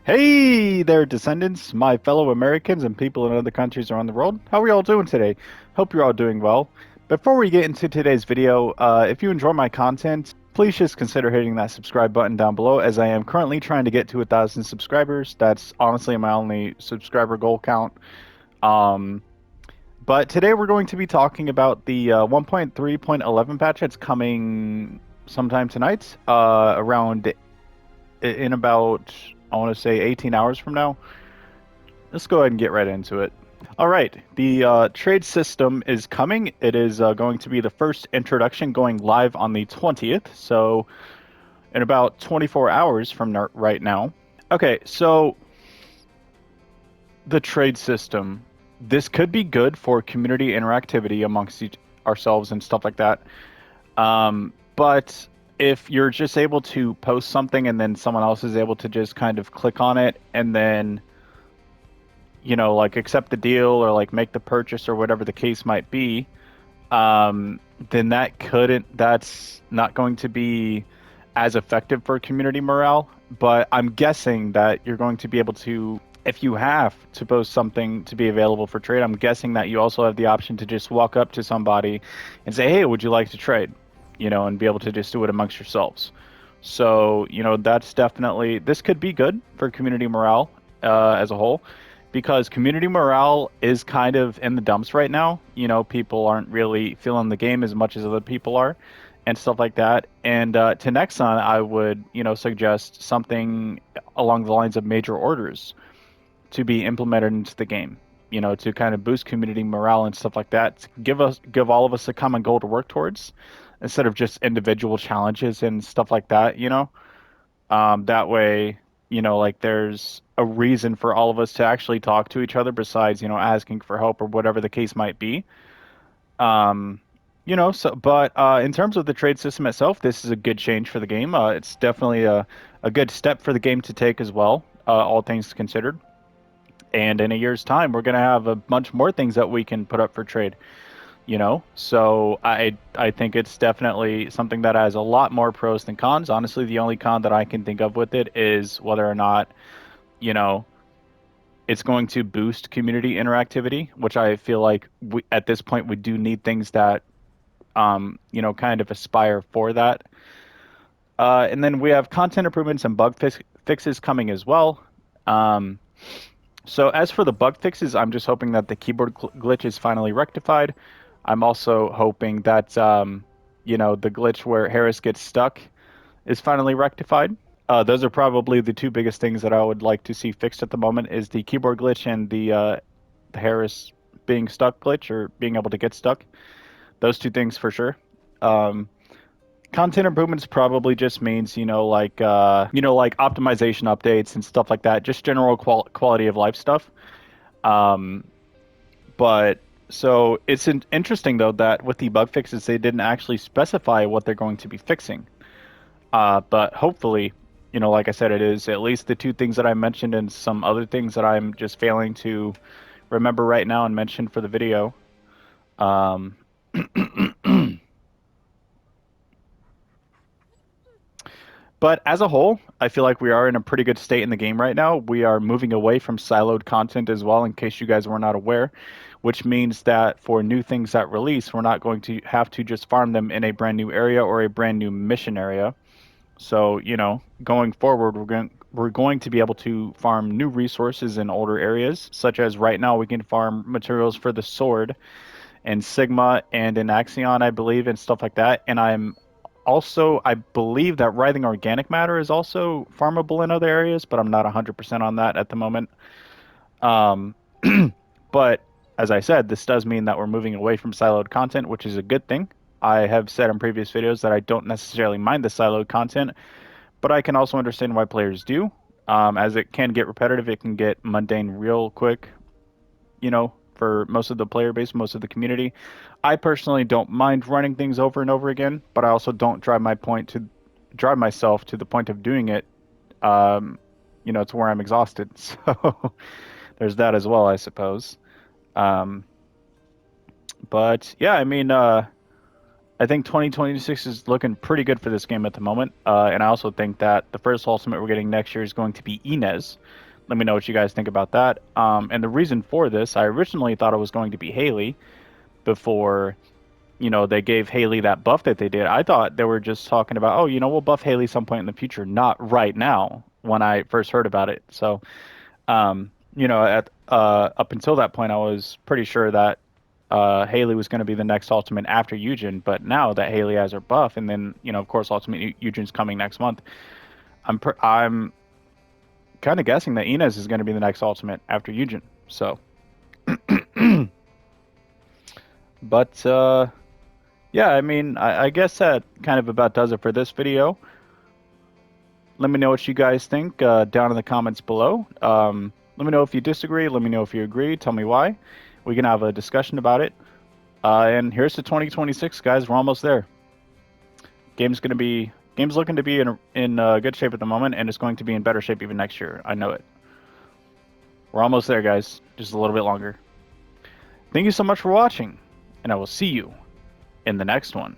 Hey there, Descendants, my fellow Americans and people in other countries around the world. How are you all doing today? Hope you're all doing well. Before we get into today's video, if you enjoy my content, please just consider hitting that subscribe button down below as I am currently trying to get to 1,000 subscribers. That's honestly my only subscriber goal count. Um, but today we're going to be talking about the 1.3.11 patch that's coming sometime tonight, around in about, I want to say 18 hours from now. Let's go ahead and get right into it. All right, the trade system is coming. It is going to be the first introduction going live on the 20th, so in about 24 hours from right now. Okay, so the trade system. This could be good for community interactivity amongst ourselves and stuff like that. But if you're just able to post something and then someone else is able to just kind of click on it and then like accept the deal or like make the purchase or whatever the case might be, then that's not going to be as effective for community morale. But I'm guessing that you're going to be able to, if you have to post something to be available for trade, I'm guessing that you also have the option to just walk up to somebody and say, hey, would you like to trade? And be able to just do it amongst yourselves. So, that's definitely, this could be good for community morale as a whole, because community morale is kind of in the dumps right now. People aren't really feeling the game as much as other people are and stuff like that. And to Nexon, I would, suggest something along the lines of major orders to be implemented into the game, to kind of boost community morale and stuff like that. To give all of us a common goal to work towards instead of just individual challenges and stuff like that. That way, like there's a reason for all of us to actually talk to each other besides, asking for help or whatever the case might be. Um, but in terms of the trade system itself, this is a good change for the game. It's definitely a good step for the game to take as well, all things considered. And in a year's time, we're going to have a bunch more things that we can put up for trade. So I think it's definitely something that has a lot more pros than cons. Honestly, the only con that I can think of with it is whether or not, you know, it's going to boost community interactivity, which I feel like at this point we do need things that kind of aspire for that. And then we have content improvements and fixes coming as well. Um, so as for the bug fixes, I'm just hoping that the keyboard glitch is finally rectified. I'm also hoping that the glitch where Harris gets stuck is finally rectified. Those are probably the two biggest things that I would like to see fixed at the moment is the keyboard glitch and the Harris being stuck glitch or being able to get stuck. Those two things for sure. Um, Content improvements probably just means like optimization updates and stuff like that, just general quality of life stuff. Um, but so it's interesting though that with the bug fixes they didn't actually specify what they're going to be fixing. But hopefully, like I said, it is at least the two things that I mentioned and some other things that I'm just failing to remember right now and mention for the video. Um, But as a whole, I feel like we are in a pretty good state in the game right now. We are moving away from siloed content as well, in case you guys were not aware, which means that for new things that release, we're not going to have to just farm them in a brand new area or a brand new mission area. So, going forward, we're going to be able to farm new resources in older areas, such as right now we can farm materials for the sword and Sigma and in Axion, I believe, and stuff like that. And I believe that writhing organic matter is also farmable in other areas, but I'm not 100% on that at the moment. Um, but as I said, this does mean that we're moving away from siloed content, which is a good thing. I have said in previous videos that I don't necessarily mind the siloed content, but I can also understand why players do. As it can get repetitive, it can get mundane real quick, for most of the player base, most of the community. I personally don't mind running things over and over again, but I also don't drive myself to the point of doing it, to where I'm exhausted. So there's that as well, I suppose. Um, but yeah, I mean, I think 2026 is looking pretty good for this game at the moment. And I also think that the first Ultimate we're getting next year is going to be Inez. Let me know what you guys think about that. And the reason for this, I originally thought it was going to be Haley before, they gave Haley that buff that they did. I thought they were just talking about, oh, we'll buff Haley some point in the future, not right now when I first heard about it. So, at up until that point, I was pretty sure that Haley was going to be the next Ultimate after Eugen. But now that Haley has her buff, and then of course, Ultimate Eugen's coming next month, I'm kind of guessing that Inez is going to be the next Ultimate after Eugen. So, but yeah, I mean, I guess that kind of about does it for this video. Let me know what you guys think down in the comments below. Let me know if you disagree. Let me know if you agree. Tell me why. We can have a discussion about it. And here's to 2026, guys. We're almost there. Game's looking to be in good shape at the moment, and it's going to be in better shape even next year. I know it. We're almost there, guys. Just a little bit longer. Thank you so much for watching, and I will see you in the next one.